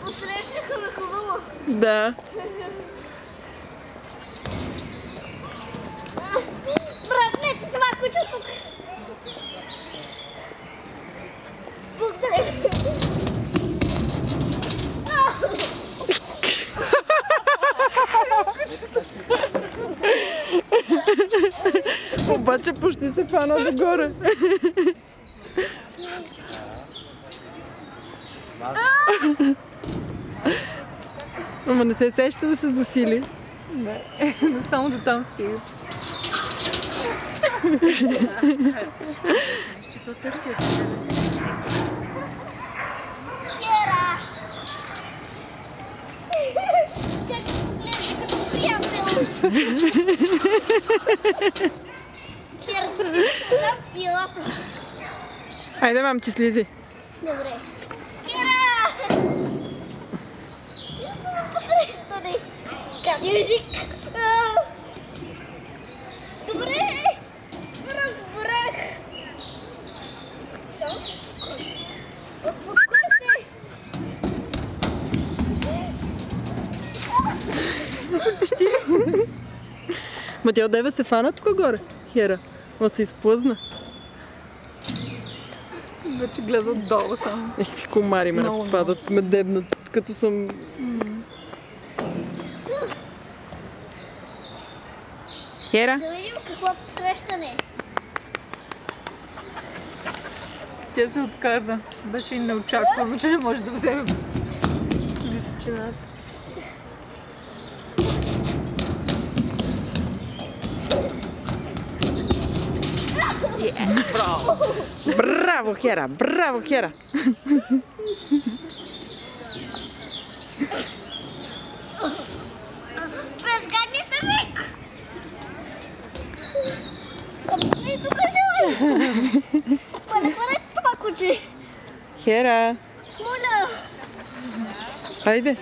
Посрещнаха ме хубаво. Да. Братлете, това куче тук. Благодаря. Обаче почти се фана догоре. Ама не се сеща да се засили. Не, само до там стига. Че то търси от тебе да се качи. Кера! Как гледа като приятел. Кера, съм пилата. Айде, мамче, слизи. Добре. Кера! Посрещане. Скани език. Добре. Разбрах. Само се успокой. Успокой се. Почти. Ма тя отдева се фана тук горе, Хера. Ма се изплъзна. Вече гледа отдолу само. Какви комари ме Много, нападат, ме дебнат, като съм... Хера? Да видим какво посрещане. Тя се отказа. Беше и неочаквано, че не може да вземе височината. Браво! Браво, Хера! Браво, Хера! Безгадният език! Стъпни тук, живе! Ма не хванете това куче! Хера! Моля! Хайде!